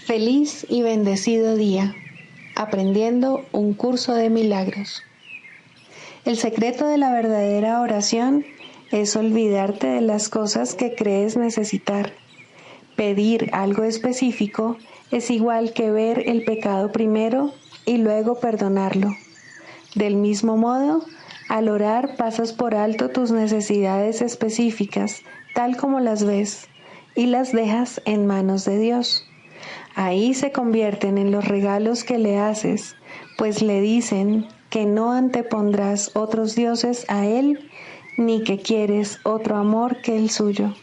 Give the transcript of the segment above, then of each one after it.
Feliz y bendecido día, aprendiendo un curso de milagros. El secreto de la verdadera oración es olvidarte de las cosas que crees necesitar. Pedir algo específico es igual que ver el pecado primero y luego perdonarlo. Del mismo modo, al orar pasas por alto tus necesidades específicas, tal como las ves, y las dejas en manos de Dios. Ahí se convierten en los regalos que le haces, pues le dicen que no antepondrás otros dioses a Él, ni que quieres otro amor que el suyo.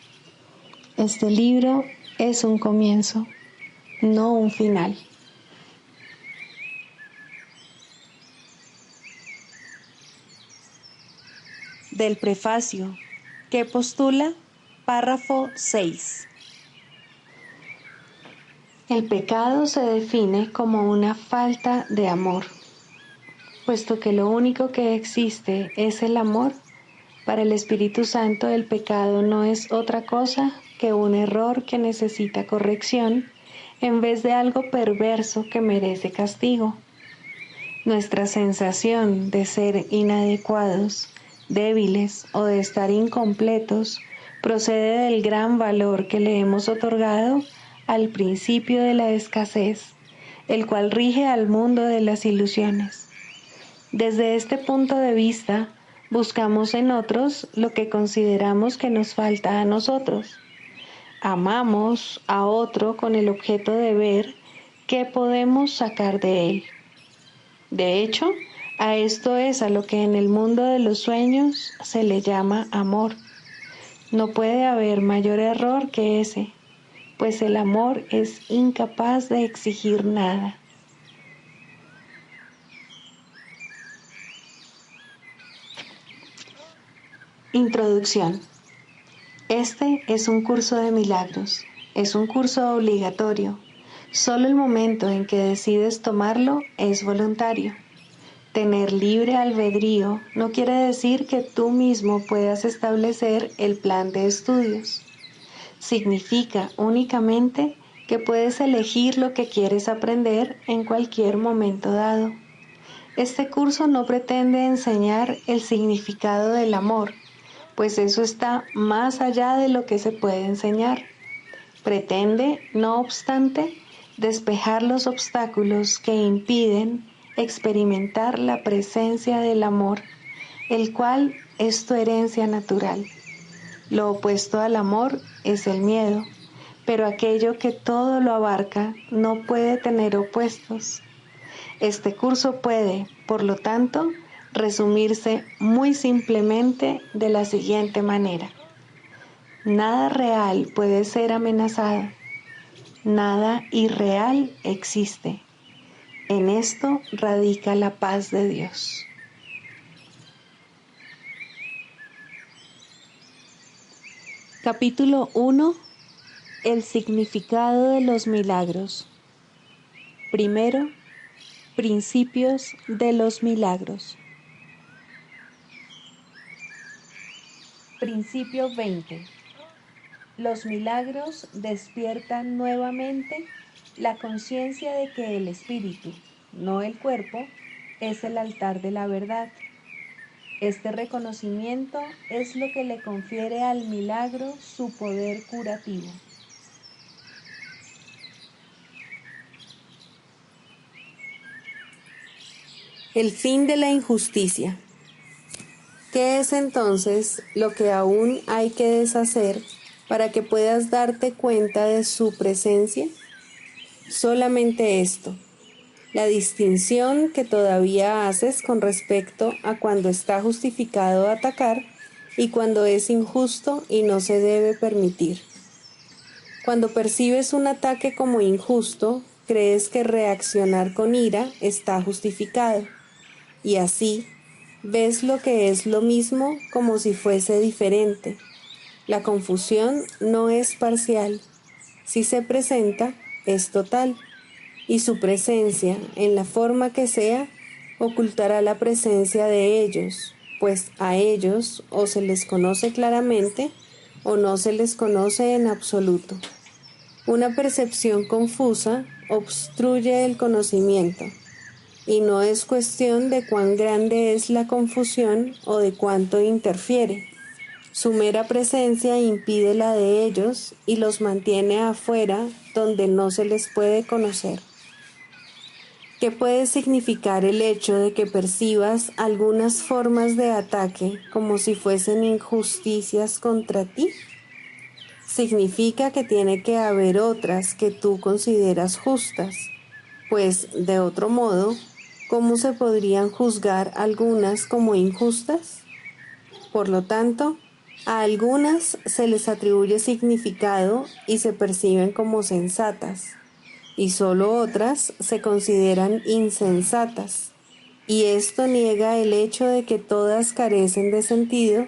Este libro es un comienzo, no un final. Del prefacio, que postula, párrafo 6. El pecado se define como una falta de amor. Puesto que lo único que existe es el amor, para el Espíritu Santo el pecado no es otra cosa que un error que necesita corrección en vez de algo perverso que merece castigo. Nuestra sensación de ser inadecuados, débiles o de estar incompletos procede del gran valor que le hemos otorgado al principio de la escasez, el cual rige al mundo de las ilusiones. Desde este punto de vista, buscamos en otros lo que consideramos que nos falta a nosotros. Amamos a otro con el objeto de ver qué podemos sacar de él. De hecho, a esto es a lo que en el mundo de los sueños se le llama amor. No puede haber mayor error que ese, pues el amor es incapaz de exigir nada. Introducción. Este es un curso de milagros, es un curso obligatorio. Solo el momento en que decides tomarlo es voluntario. Tener libre albedrío no quiere decir que tú mismo puedas establecer el plan de estudios. Significa únicamente que puedes elegir lo que quieres aprender en cualquier momento dado. Este curso no pretende enseñar el significado del amor, pues eso está más allá de lo que se puede enseñar. Pretende, no obstante, despejar los obstáculos que impiden experimentar la presencia del amor, el cual es tu herencia natural. Lo opuesto al amor es el miedo, pero aquello que todo lo abarca no puede tener opuestos. Este curso puede, por lo tanto, resumirse muy simplemente de la siguiente manera. Nada real puede ser amenazado. Nada irreal existe. En esto radica la paz de Dios. Capítulo 1. El significado de los milagros. Primero, principios de los milagros. Principio 20. Los milagros despiertan nuevamente la conciencia de que el espíritu, no el cuerpo, es el altar de la verdad. Este reconocimiento es lo que le confiere al milagro su poder curativo. El fin de la injusticia. ¿Qué es entonces lo que aún hay que deshacer para que puedas darte cuenta de su presencia? Solamente esto, la distinción que todavía haces con respecto a cuando está justificado atacar y cuando es injusto y no se debe permitir. Cuando percibes un ataque como injusto, crees que reaccionar con ira está justificado, y así ves lo que es lo mismo como si fuese diferente. La confusión no es parcial. Si se presenta, es total, y su presencia, en la forma que sea, ocultará la presencia de ellos, pues a ellos o se les conoce claramente o no se les conoce en absoluto. Una percepción confusa obstruye el conocimiento, y no es cuestión de cuán grande es la confusión o de cuánto interfiere. Su mera presencia impide la de ellos y los mantiene afuera donde no se les puede conocer. ¿Qué puede significar el hecho de que percibas algunas formas de ataque como si fuesen injusticias contra ti? Significa que tiene que haber otras que tú consideras justas, pues, de otro modo, ¿cómo se podrían juzgar algunas como injustas? Por lo tanto, a algunas se les atribuye significado y se perciben como sensatas, y solo otras se consideran insensatas, y esto niega el hecho de que todas carecen de sentido,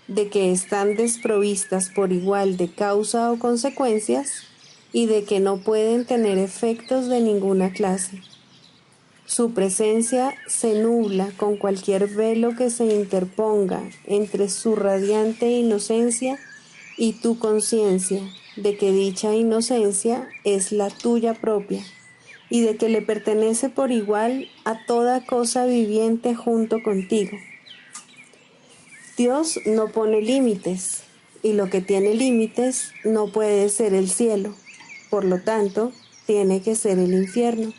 de que están desprovistas por igual de causa o consecuencias, y de que no pueden tener efectos de ninguna clase. Su presencia se nubla con cualquier velo que se interponga entre su radiante inocencia y tu conciencia de que dicha inocencia es la tuya propia y de que le pertenece por igual a toda cosa viviente junto contigo. Dios no pone límites, y lo que tiene límites no puede ser el cielo, por lo tanto, tiene que ser el infierno.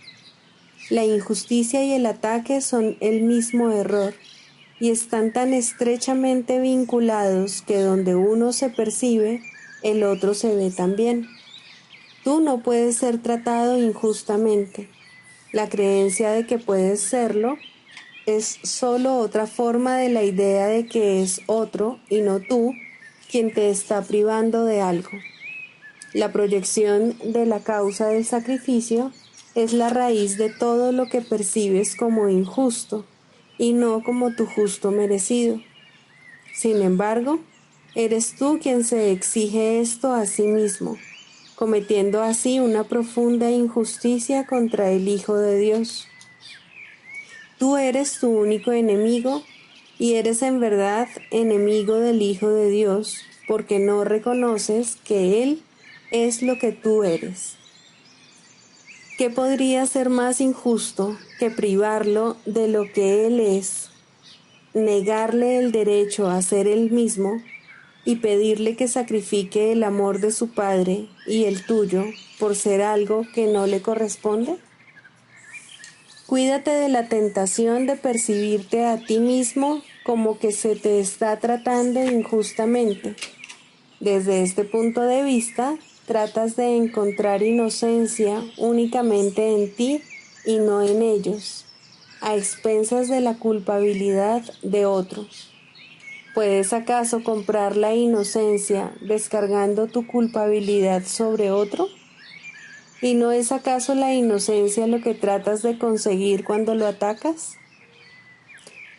La injusticia y el ataque son el mismo error, y están tan estrechamente vinculados que donde uno se percibe, el otro se ve también. Tú no puedes ser tratado injustamente. La creencia de que puedes serlo es solo otra forma de la idea de que es otro y no tú quien te está privando de algo. La proyección de la causa del sacrificio es la raíz de todo lo que percibes como injusto y no como tu justo merecido. Sin embargo, eres tú quien se exige esto a sí mismo, cometiendo así una profunda injusticia contra el Hijo de Dios. Tú eres tu único enemigo y eres en verdad enemigo del Hijo de Dios, porque no reconoces que Él es lo que tú eres. ¿Qué podría ser más injusto que privarlo de lo que Él es, negarle el derecho a ser Él mismo y pedirle que sacrifique el amor de su Padre y el tuyo por ser algo que no le corresponde? Cuídate de la tentación de percibirte a ti mismo como que se te está tratando injustamente. Desde este punto de vista, tratas de encontrar inocencia únicamente en ti y no en ellos, a expensas de la culpabilidad de otros. ¿Puedes acaso comprar la inocencia descargando tu culpabilidad sobre otro? ¿Y no es acaso la inocencia lo que tratas de conseguir cuando lo atacas?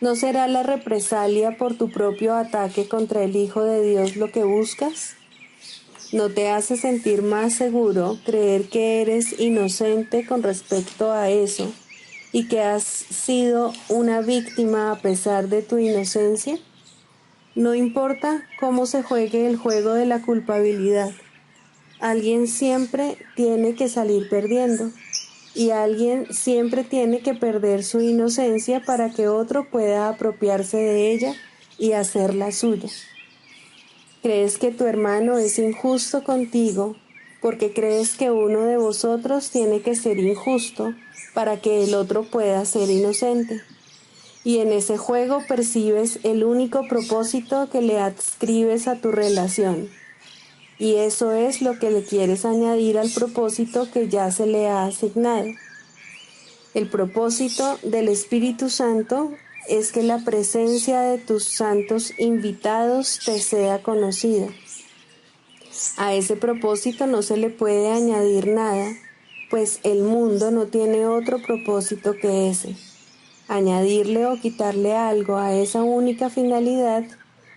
¿No será la represalia por tu propio ataque contra el Hijo de Dios lo que buscas? ¿No te hace sentir más seguro creer que eres inocente con respecto a eso y que has sido una víctima a pesar de tu inocencia? No importa cómo se juegue el juego de la culpabilidad. Alguien siempre tiene que salir perdiendo, y alguien siempre tiene que perder su inocencia para que otro pueda apropiarse de ella y hacerla suya. ¿Crees que tu hermano es injusto contigo porque crees que uno de vosotros tiene que ser injusto para que el otro pueda ser inocente? Y en ese juego percibes el único propósito que le adscribes a tu relación. Y eso es lo que le quieres añadir al propósito que ya se le ha asignado. El propósito del Espíritu Santo es que la presencia de tus santos invitados te sea conocida. A ese propósito no se le puede añadir nada, pues el mundo no tiene otro propósito que ese. Añadirle o quitarle algo a esa única finalidad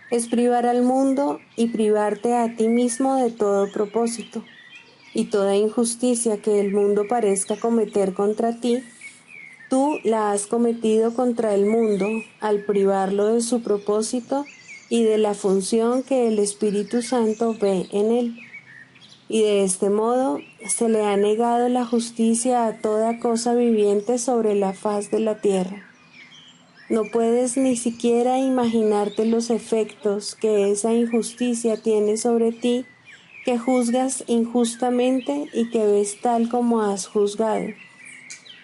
es privar al mundo y privarte a ti mismo de todo propósito, y toda injusticia que el mundo parezca cometer contra ti, tú la has cometido contra el mundo al privarlo de su propósito y de la función que el Espíritu Santo ve en él. y de este modo se le ha negado la justicia a toda cosa viviente sobre la faz de la tierra. No puedes ni siquiera imaginarte los efectos que esa injusticia tiene sobre ti, que juzgas injustamente y que ves tal como has juzgado.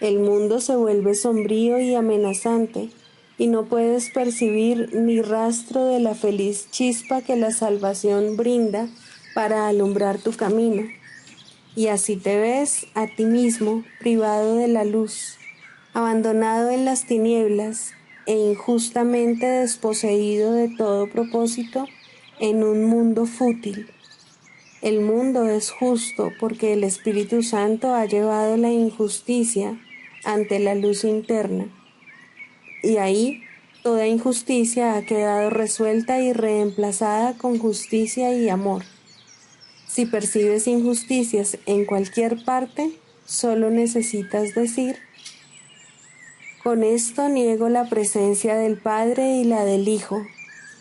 El mundo se vuelve sombrío y amenazante, y no puedes percibir ni rastro de la feliz chispa que la salvación brinda para alumbrar tu camino. Y así te ves a ti mismo privado de la luz, abandonado en las tinieblas e injustamente desposeído de todo propósito en un mundo fútil. El mundo es justo porque el Espíritu Santo ha llevado la injusticia ante la luz interna, y ahí toda injusticia ha quedado resuelta y reemplazada con justicia y amor. Si percibes injusticias en cualquier parte, solo necesitas decir: con esto niego la presencia del Padre y la del Hijo,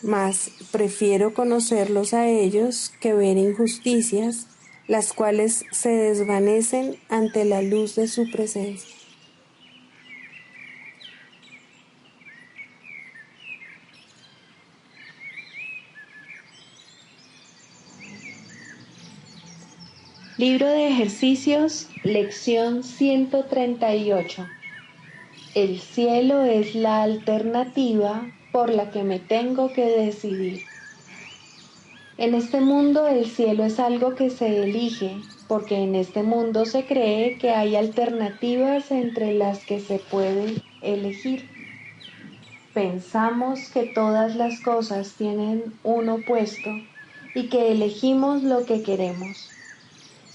mas prefiero conocerlos a ellos que ver injusticias, las cuales se desvanecen ante la luz de su presencia. Libro de ejercicios, lección 138. El cielo es la alternativa por la que me tengo que decidir. En este mundo el cielo es algo que se elige, porque en este mundo se cree que hay alternativas entre las que se puede elegir. Pensamos que todas las cosas tienen un opuesto y que elegimos lo que queremos.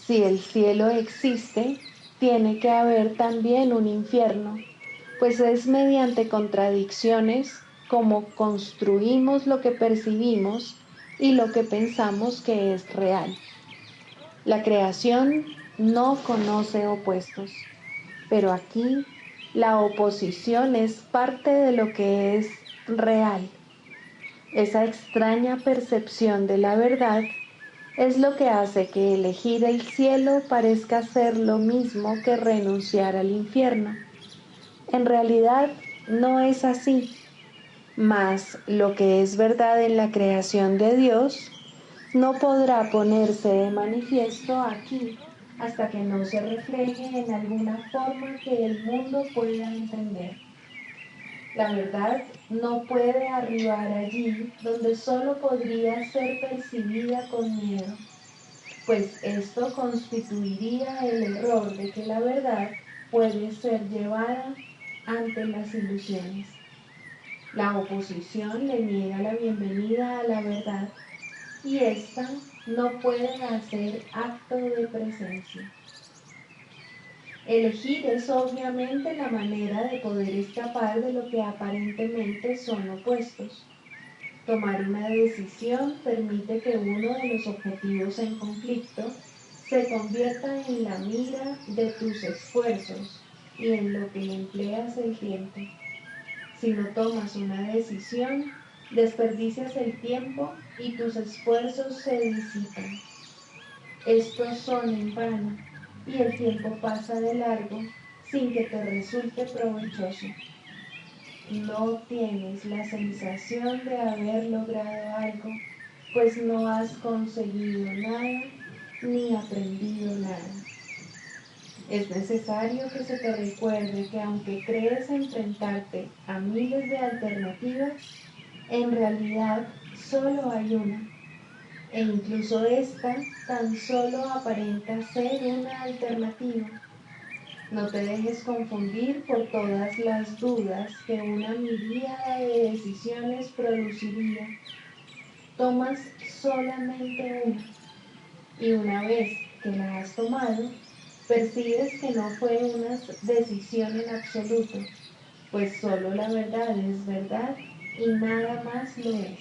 Si el cielo existe, tiene que haber también un infierno, pues es mediante contradicciones como construimos lo que percibimos y lo que pensamos que es real. La creación no conoce opuestos, pero aquí la oposición es parte de lo que es real. Esa extraña percepción de la verdad es lo que hace que elegir el cielo parezca ser lo mismo que renunciar al infierno. En realidad no es así, mas lo que es verdad en la creación de Dios no podrá ponerse de manifiesto aquí hasta que no se refleje en alguna forma que el mundo pueda entender. La verdad no puede arribar allí donde solo podría ser percibida con miedo, pues esto constituiría el error de que la verdad puede ser llevada ante las ilusiones. La oposición le niega la bienvenida a la verdad y ésta no puede hacer acto de presencia. Elegir es obviamente la manera de poder escapar de lo que aparentemente son opuestos. Tomar una decisión permite que uno de los objetivos en conflicto se convierta en la mira de tus esfuerzos y en lo que empleas el tiempo. Si no tomas una decisión, desperdicias el tiempo y tus esfuerzos se disipan. Estos son en vano y el tiempo pasa de largo sin que te resulte provechoso. No tienes la sensación de haber logrado algo, pues no has conseguido nada ni aprendido nada. Es necesario que se te recuerde que aunque crees enfrentarte a miles de alternativas, en realidad solo hay una, e incluso esta tan solo aparenta ser una alternativa. No te dejes confundir por todas las dudas que una miríada de decisiones produciría. Tomas solamente una, y una vez que la has tomado, percibes que no fue una decisión en absoluto, pues solo la verdad es verdad y nada más lo es.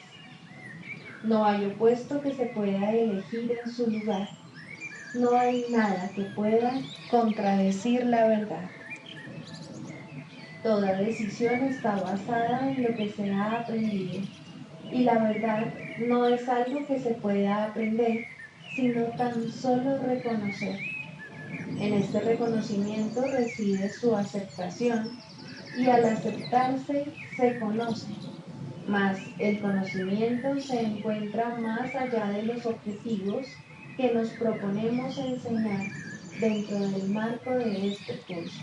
No hay opuesto que se pueda elegir en su lugar. No hay nada que pueda contradecir la verdad. Toda decisión está basada en lo que se ha aprendido, y la verdad no es algo que se pueda aprender, sino tan solo reconocer. En este reconocimiento reside su aceptación y al aceptarse se conoce, mas el conocimiento se encuentra más allá de los objetivos que nos proponemos enseñar dentro del marco de este curso.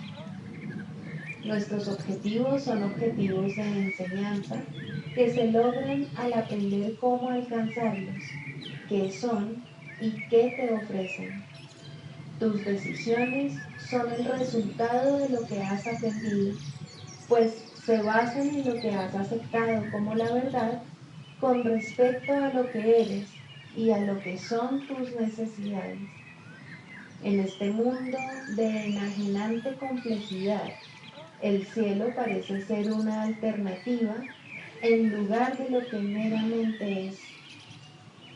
Nuestros objetivos son objetivos de enseñanza que se logran al aprender cómo alcanzarlos, qué son y qué te ofrecen. Tus decisiones son el resultado de lo que has aprendido, pues se basan en lo que has aceptado como la verdad con respecto a lo que eres y a lo que son tus necesidades. En este mundo de enajenante complejidad, el cielo parece ser una alternativa en lugar de lo que meramente es.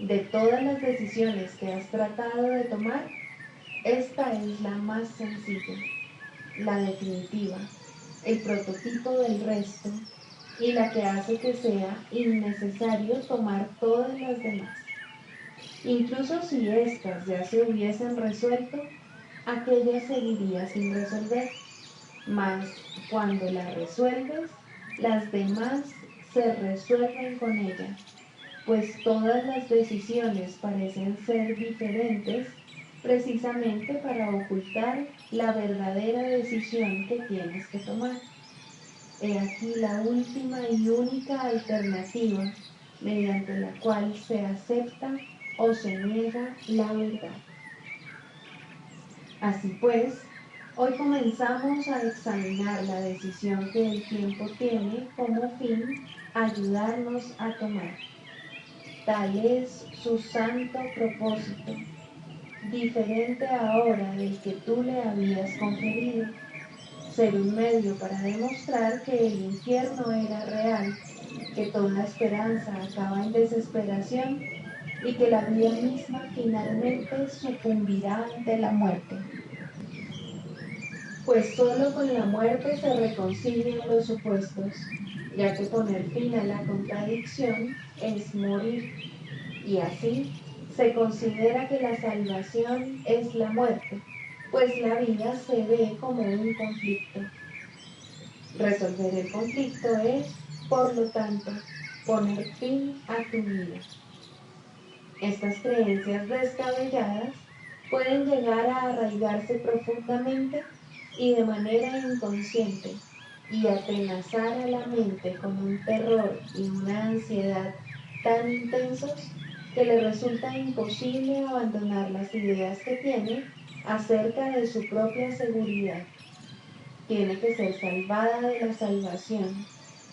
De todas las decisiones que has tratado de tomar, esta es la más sencilla, la definitiva, el prototipo del resto y la que hace que sea innecesario tomar todas las demás. Incluso si éstas ya se hubiesen resuelto, aquella seguiría sin resolver, mas cuando la resuelves, las demás se resuelven con ella, pues todas las decisiones parecen ser diferentes precisamente para ocultar la verdadera decisión que tienes que tomar. He aquí la última y única alternativa mediante la cual se acepta o se niega la verdad. Así pues, hoy comenzamos a examinar la decisión que el tiempo tiene como fin ayudarnos a tomar. Tal es su santo propósito, diferente ahora del que tú le habías conferido, ser un medio para demostrar que el infierno era real, que toda esperanza acaba en desesperación y que la vida misma finalmente sucumbirá ante la muerte. Pues solo con la muerte se reconcilian los opuestos, ya que poner fin a la contradicción es morir, y así se considera que la salvación es la muerte, pues la vida se ve como un conflicto. Resolver el conflicto es, por lo tanto, poner fin a tu vida. Estas creencias descabelladas pueden llegar a arraigarse profundamente y de manera inconsciente y atenazar a la mente con un terror y una ansiedad tan intensos que le resulta imposible abandonar las ideas que tiene acerca de su propia seguridad. Tiene que ser salvada de la salvación,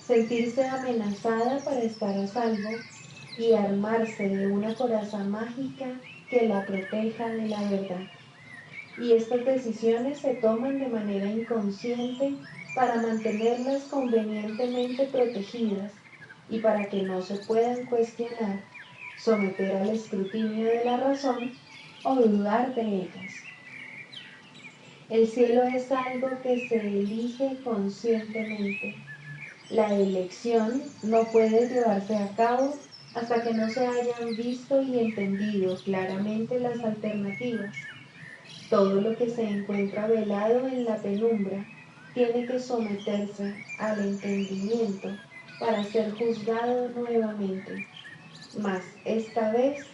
sentirse amenazada para estar a salvo y armarse de una coraza mágica que la proteja de la verdad. Y estas decisiones se toman de manera inconsciente para mantenerlas convenientemente protegidas y para que no se puedan cuestionar, someter al escrutinio de la razón o dudar de ellas. El cielo es algo que se elige conscientemente. La elección no puede llevarse a cabo hasta que no se hayan visto y entendido claramente las alternativas. Todo lo que se encuentra velado en la penumbra tiene que someterse al entendimiento para ser juzgado nuevamente, mas esta vez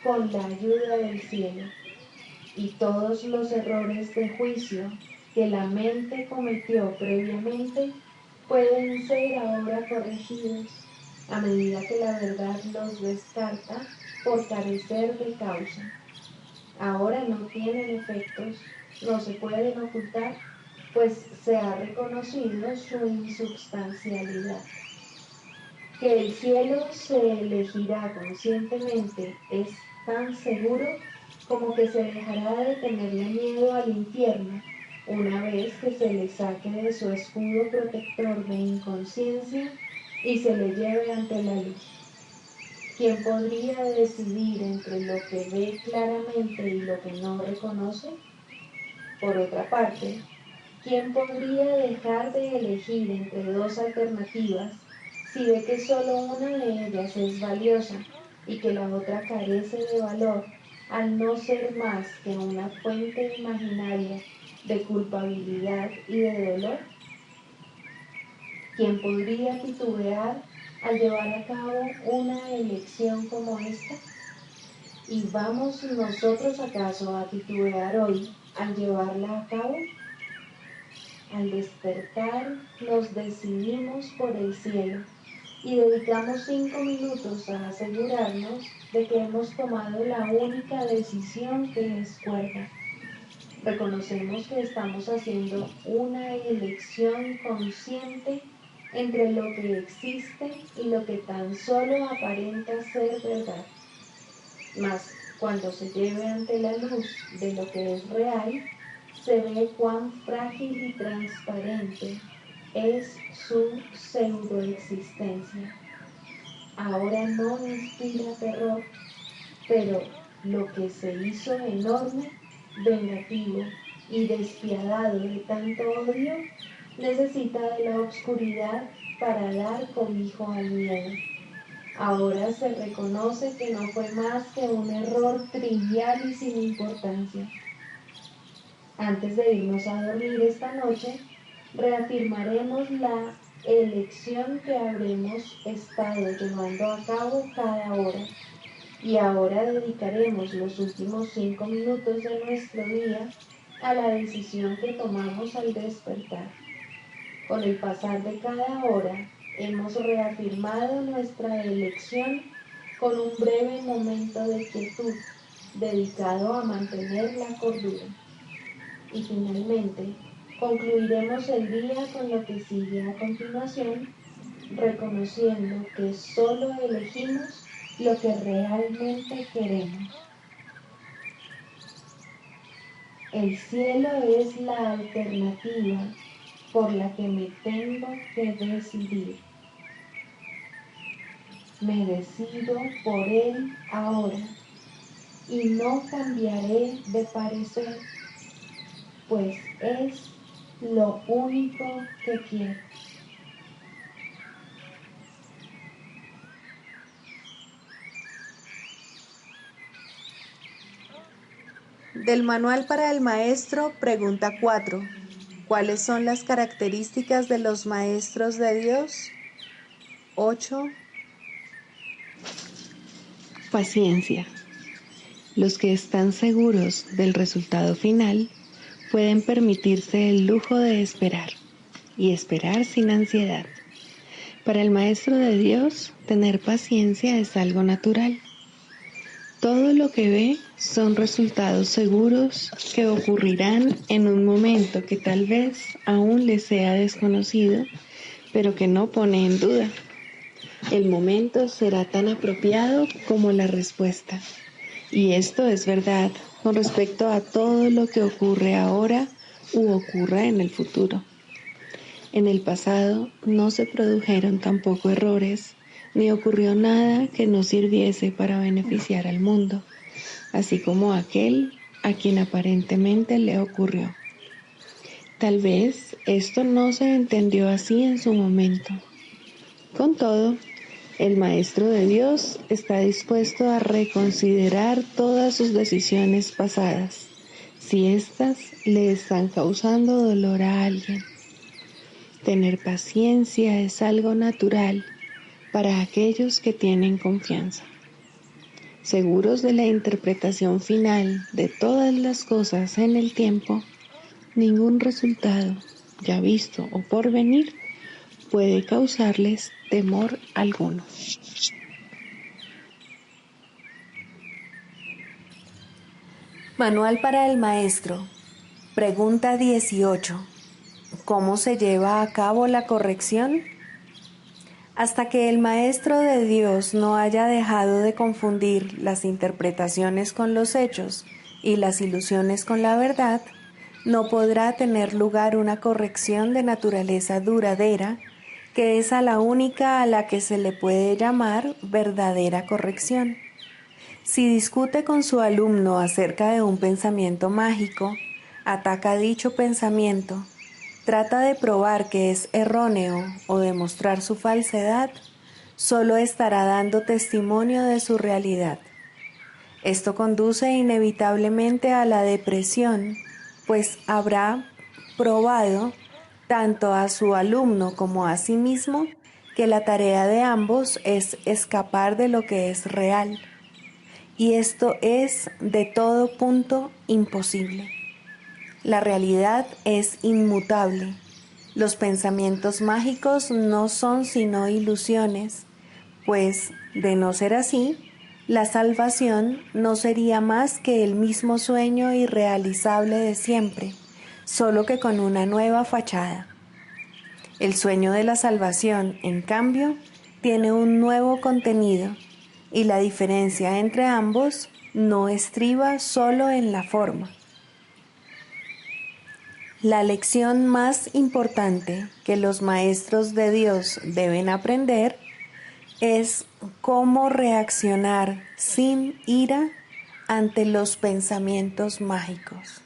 con la ayuda del cielo. Y todos los errores de juicio que la mente cometió previamente pueden ser ahora corregidos a medida que la verdad los descarta por carecer de causa. Ahora no tienen efectos, no se pueden ocultar, pues se ha reconocido su insubstancialidad. Que el cielo se elegirá conscientemente es tan seguro como que se dejará de tenerle miedo al infierno una vez que se le saque de su escudo protector de inconsciencia y se le lleve ante la luz. ¿Quién podría decidir entre lo que ve claramente y lo que no reconoce? Por otra parte, ¿quién podría dejar de elegir entre dos alternativas si ve que solo una de ellas es valiosa y que la otra carece de valor al no ser más que una fuente imaginaria de culpabilidad y de dolor? ¿Quién podría titubear al llevar a cabo una elección como esta? ¿Y vamos nosotros acaso a titubear hoy al llevarla a cabo? Al despertar nos decidimos por el cielo y dedicamos 5 minutos a asegurarnos de que hemos tomado la única decisión que es cuerda. Reconocemos que estamos haciendo una elección consciente entre lo que existe y lo que tan solo aparenta ser verdad. Mas cuando se lleve ante la luz de lo que es real, se ve cuán frágil y transparente es su pseudoexistencia. Ahora no inspira terror, pero lo que se hizo enorme, vengativo y despiadado de tanto odio, necesita de la oscuridad para dar cobijo al miedo. Ahora se reconoce que no fue más que un error trivial y sin importancia. Antes de irnos a dormir esta noche, reafirmaremos la elección que habremos estado llevando a cabo cada hora. Y ahora dedicaremos los últimos 5 minutos de nuestro día a la decisión que tomamos al despertar. Con el pasar de cada hora, hemos reafirmado nuestra elección con un breve momento de quietud dedicado a mantener la cordura. Y finalmente, concluiremos el día con lo que sigue a continuación, reconociendo que solo elegimos lo que realmente queremos. El cielo es la alternativa por la que me tengo que decidir. Me decido por él ahora y no cambiaré de parecer, pues es lo único que quiero. Del Manual para el Maestro, pregunta 4. ¿Cuáles son las características de los maestros de Dios? 8. Paciencia. Los que están seguros del resultado final pueden permitirse el lujo de esperar y esperar sin ansiedad. Para el Maestro de Dios, tener paciencia es algo natural. Todo lo que ve son resultados seguros que ocurrirán en un momento que tal vez aún le sea desconocido, pero que no pone en duda. El momento será tan apropiado como la respuesta. Y esto es verdad con respecto a todo lo que ocurre ahora u ocurra en el futuro. En el pasado no se produjeron tampoco errores, ni ocurrió nada que no sirviese para beneficiar al mundo, así como aquel a quien aparentemente le ocurrió. Tal vez esto no se entendió así en su momento. Con todo, el Maestro de Dios está dispuesto a reconsiderar todas sus decisiones pasadas, si éstas le están causando dolor a alguien. Tener paciencia es algo natural para aquellos que tienen confianza. Seguros de la interpretación final de todas las cosas en el tiempo, ningún resultado, ya visto o por venir, puede causarles temor alguno. Manual para el Maestro, pregunta 18. ¿Cómo se lleva a cabo la corrección? Hasta que el Maestro de Dios no haya dejado de confundir las interpretaciones con los hechos y las ilusiones con la verdad, no podrá tener lugar una corrección de naturaleza duradera, que es a la única a la que se le puede llamar verdadera corrección. Si discute con su alumno acerca de un pensamiento mágico, ataca dicho pensamiento, trata de probar que es erróneo o demostrar su falsedad, solo estará dando testimonio de su realidad. Esto conduce inevitablemente a la depresión, pues habrá probado tanto a su alumno como a sí mismo que la tarea de ambos es escapar de lo que es real. Y esto es de todo punto imposible. La realidad es inmutable. Los pensamientos mágicos no son sino ilusiones, pues, de no ser así, la salvación no sería más que el mismo sueño irrealizable de siempre, solo que con una nueva fachada. El sueño de la salvación, en cambio, tiene un nuevo contenido, y la diferencia entre ambos no estriba solo en la forma. La lección más importante que los maestros de Dios deben aprender es cómo reaccionar sin ira ante los pensamientos mágicos.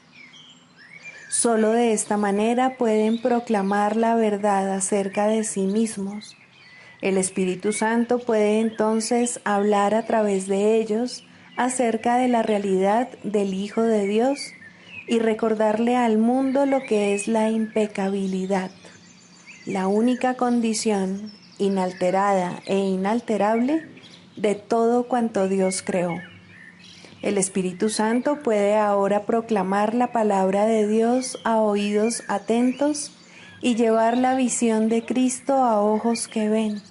Solo de esta manera pueden proclamar la verdad acerca de sí mismos. El Espíritu Santo puede entonces hablar a través de ellos acerca de la realidad del Hijo de Dios y recordarle al mundo lo que es la impecabilidad, la única condición inalterada e inalterable de todo cuanto Dios creó. El Espíritu Santo puede ahora proclamar la palabra de Dios a oídos atentos y llevar la visión de Cristo a ojos que ven.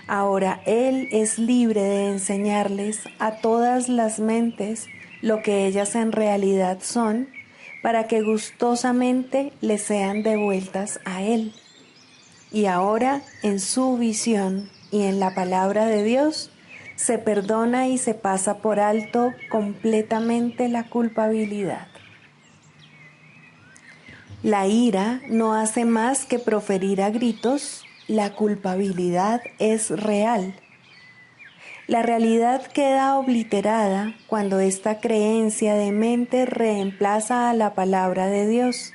Ahora Él es libre de enseñarles a todas las mentes lo que ellas en realidad son, para que gustosamente les sean devueltas a Él. Y ahora, en su visión y en la palabra de Dios, se perdona y se pasa por alto completamente la culpabilidad. La ira no hace más que proferir a gritos, la culpabilidad es real. La realidad queda obliterada cuando esta creencia de mente reemplaza a la palabra de Dios.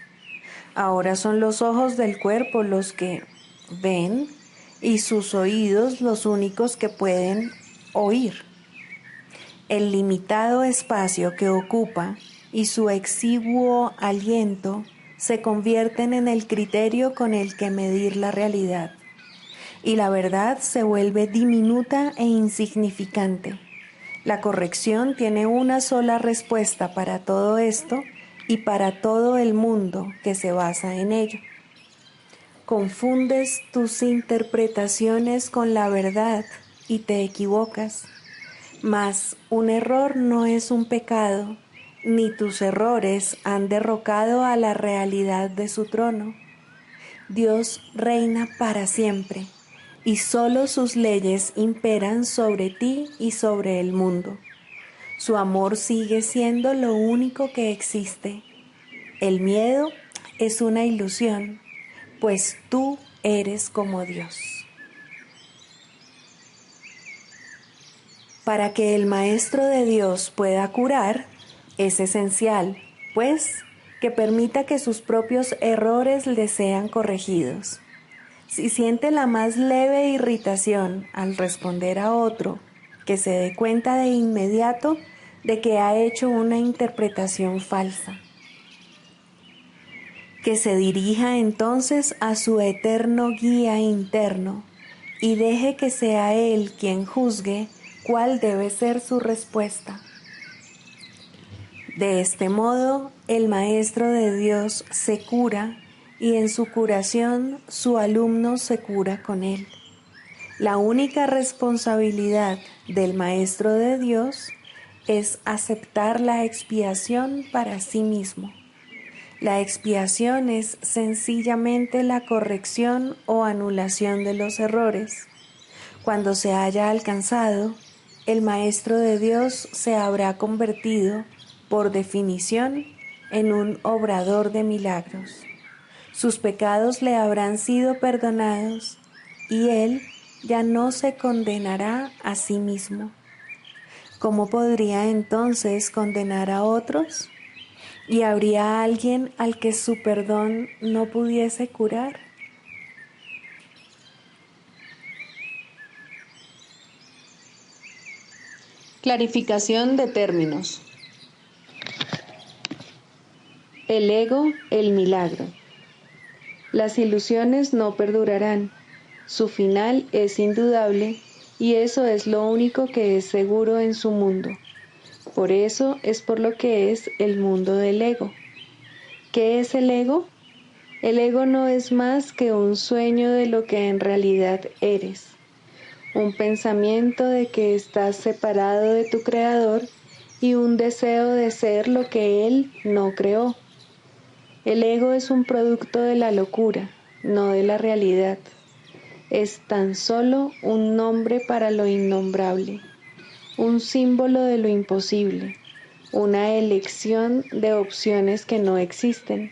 Ahora son los ojos del cuerpo los que ven y sus oídos los únicos que pueden oír. El limitado espacio que ocupa y su exiguo aliento se convierten en el criterio con el que medir la realidad, y la verdad se vuelve diminuta e insignificante. La corrección tiene una sola respuesta para todo esto y para todo el mundo que se basa en ello. Confundes tus interpretaciones con la verdad y te equivocas, mas un error no es un pecado, ni tus errores han derrocado a la realidad de su trono. Dios reina para siempre, y solo sus leyes imperan sobre ti y sobre el mundo. Su amor sigue siendo lo único que existe. El miedo es una ilusión, pues tú eres como Dios. Para que el Maestro de Dios pueda curar, es esencial, pues, que permita que sus propios errores le sean corregidos. Si siente la más leve irritación al responder a otro, que se dé cuenta de inmediato de que ha hecho una interpretación falsa. Que se dirija entonces a su eterno guía interno y deje que sea Él quien juzgue cuál debe ser su respuesta. De este modo, el Maestro de Dios se cura y en su curación su alumno se cura con él. La única responsabilidad del Maestro de Dios es aceptar la expiación para sí mismo. La expiación es sencillamente la corrección o anulación de los errores. Cuando se haya alcanzado, el Maestro de Dios se habrá convertido, por definición, en un obrador de milagros. Sus pecados le habrán sido perdonados y él ya no se condenará a sí mismo. ¿Cómo podría entonces condenar a otros? ¿Y habría alguien al que su perdón no pudiese curar? Clarificación de términos. El ego, el milagro. Las ilusiones no perdurarán. Su final es indudable y eso es lo único que es seguro en su mundo. Por eso es por lo que es el mundo del ego. ¿Qué es el ego? El ego no es más que un sueño de lo que en realidad eres. Un pensamiento de que estás separado de tu creador y un deseo de ser lo que él no creó. El ego es un producto de la locura, no de la realidad. Es tan solo un nombre para lo innombrable, un símbolo de lo imposible, una elección de opciones que no existen.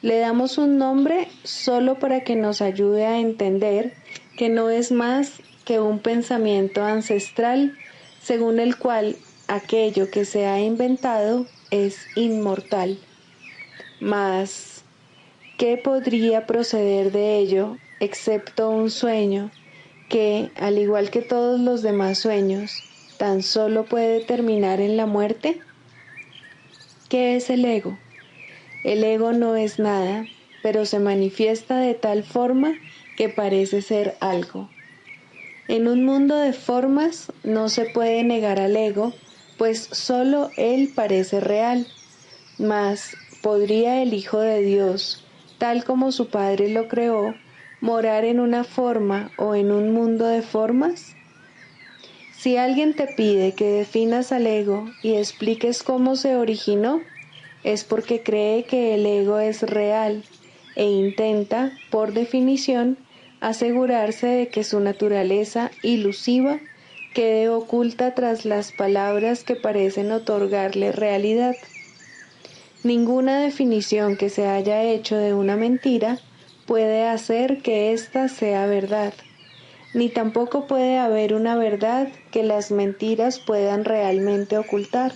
Le damos un nombre solo para que nos ayude a entender que no es más que un pensamiento ancestral según el cual aquello que se ha inventado es inmortal. Mas, ¿qué podría proceder de ello excepto un sueño que, al igual que todos los demás sueños, tan solo puede terminar en la muerte? ¿Qué es el ego? El ego no es nada, pero se manifiesta de tal forma que parece ser algo. En un mundo de formas no se puede negar al ego, pues solo él parece real. Mas, ¿podría el Hijo de Dios, tal como su Padre lo creó, morar en una forma o en un mundo de formas? Si alguien te pide que definas al ego y expliques cómo se originó, es porque cree que el ego es real e intenta, por definición, asegurarse de que su naturaleza ilusiva quede oculta tras las palabras que parecen otorgarle realidad. Ninguna definición que se haya hecho de una mentira puede hacer que ésta sea verdad, ni tampoco puede haber una verdad que las mentiras puedan realmente ocultar.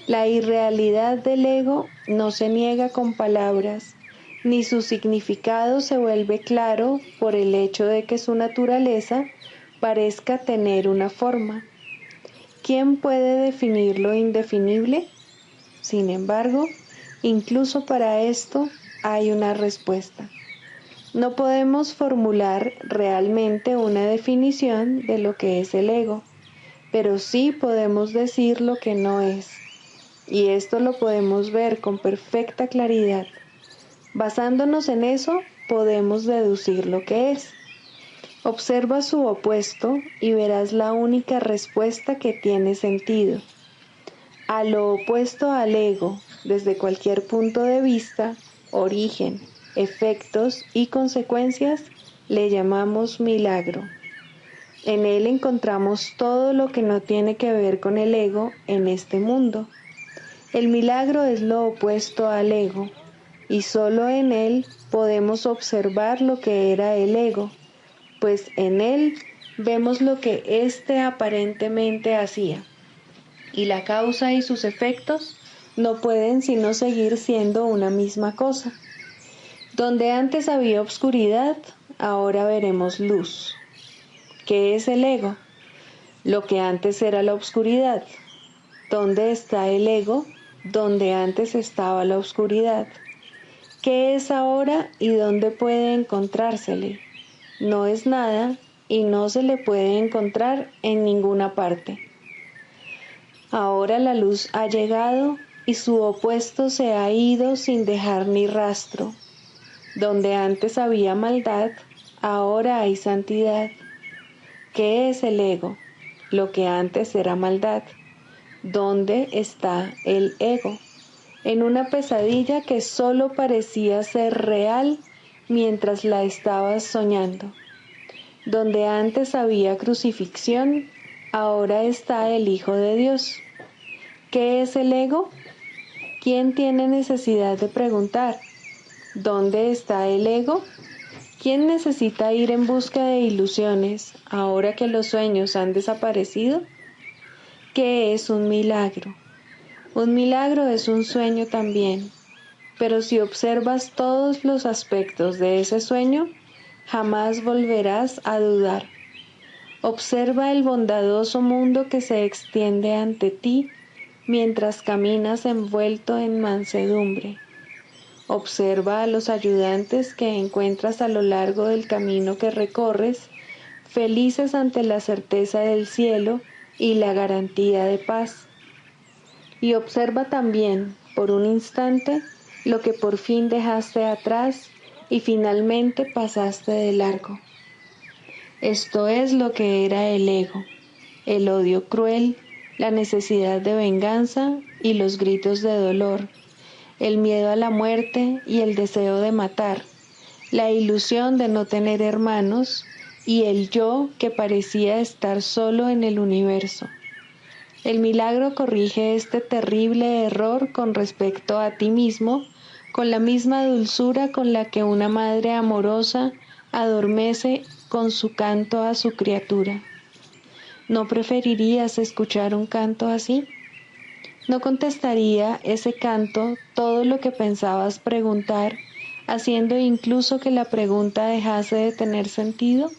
La irrealidad del ego no se niega con palabras, ni su significado se vuelve claro por el hecho de que su naturaleza parezca tener una forma. ¿Quién puede definir lo indefinible? Sin embargo, incluso para esto hay una respuesta. No podemos formular realmente una definición de lo que es el ego, pero sí podemos decir lo que no es. Y esto lo podemos ver con perfecta claridad. Basándonos en eso, podemos deducir lo que es. Observa su opuesto y verás la única respuesta que tiene sentido. A lo opuesto al ego, desde cualquier punto de vista, origen, efectos y consecuencias, le llamamos milagro. En él encontramos todo lo que no tiene que ver con el ego en este mundo. El milagro es lo opuesto al ego, y solo en él podemos observar lo que era el ego, pues en él vemos lo que éste aparentemente hacía, y la causa y sus efectos no pueden sino seguir siendo una misma cosa. Donde antes había obscuridad, ahora veremos luz. ¿Qué es el ego? Lo que antes era la obscuridad. ¿Dónde está el ego? Donde antes estaba la oscuridad. ¿Qué es ahora y dónde puede encontrársele? No es nada y no se le puede encontrar en ninguna parte. Ahora la luz ha llegado y su opuesto se ha ido sin dejar ni rastro. Donde antes había maldad, ahora hay santidad. ¿Qué es el ego? Lo que antes era maldad. ¿Dónde está el ego? En una pesadilla que solo parecía ser real mientras la estabas soñando. Donde antes había crucifixión, ahora está el Hijo de Dios. ¿Qué es el ego? ¿Quién tiene necesidad de preguntar? ¿Dónde está el ego? ¿Quién necesita ir en busca de ilusiones ahora que los sueños han desaparecido? ¿Qué es un milagro? Un milagro es un sueño también, pero si observas todos los aspectos de ese sueño, jamás volverás a dudar. Observa el bondadoso mundo que se extiende ante ti mientras caminas envuelto en mansedumbre. Observa a los ayudantes que encuentras a lo largo del camino que recorres, felices ante la certeza del cielo y la garantía de paz. Y observa también, por un instante, lo que por fin dejaste atrás y finalmente pasaste de largo. Esto es lo que era el ego, el odio cruel, la necesidad de venganza y los gritos de dolor, el miedo a la muerte y el deseo de matar, la ilusión de no tener hermanos y el yo que parecía estar solo en el universo. El milagro corrige este terrible error con respecto a ti mismo, con la misma dulzura con la que una madre amorosa adormece con su canto a su criatura. ¿No preferirías escuchar un canto así? ¿No contestaría ese canto todo lo que pensabas preguntar, haciendo incluso que la pregunta dejase de tener sentido?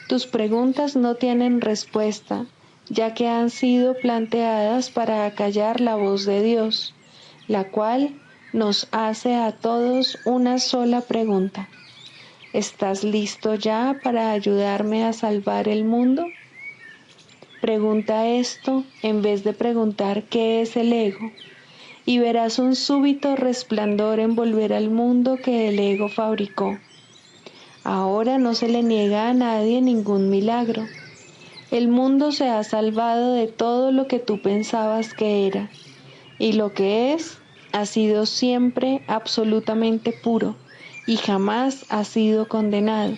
Tus preguntas no tienen respuesta, ya que han sido planteadas para acallar la voz de Dios, la cual nos hace a todos una sola pregunta. ¿Estás listo ya para ayudarme a salvar el mundo? Pregunta esto en vez de preguntar qué es el ego, y verás un súbito resplandor envolver al mundo que el ego fabricó. Ahora no se le niega a nadie ningún milagro. El mundo se ha salvado de todo lo que tú pensabas que era, y lo que es ha sido siempre absolutamente puro y jamás ha sido condenado.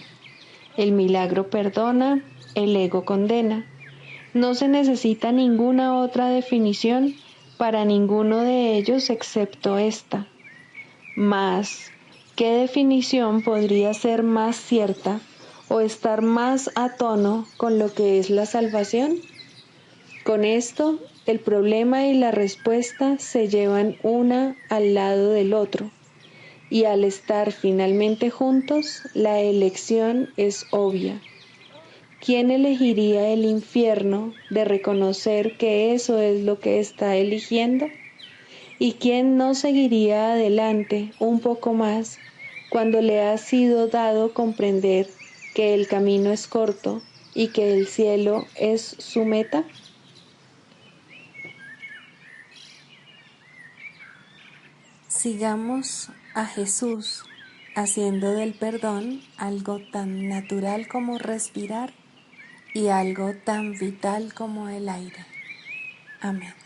El milagro perdona, el ego condena. No se necesita ninguna otra definición para ninguno de ellos excepto esta. Mas, ¿qué definición podría ser más cierta o estar más a tono con lo que es la salvación? Con esto, el problema y la respuesta se llevan una al lado del otro, y al estar finalmente juntos, la elección es obvia. ¿Quién elegiría el infierno de reconocer que eso es lo que está eligiendo? ¿Y quién no seguiría adelante un poco más cuando le ha sido dado comprender que el camino es corto y que el cielo es su meta? Sigamos a Jesús haciendo del perdón algo tan natural como respirar y algo tan vital como el aire. Amén.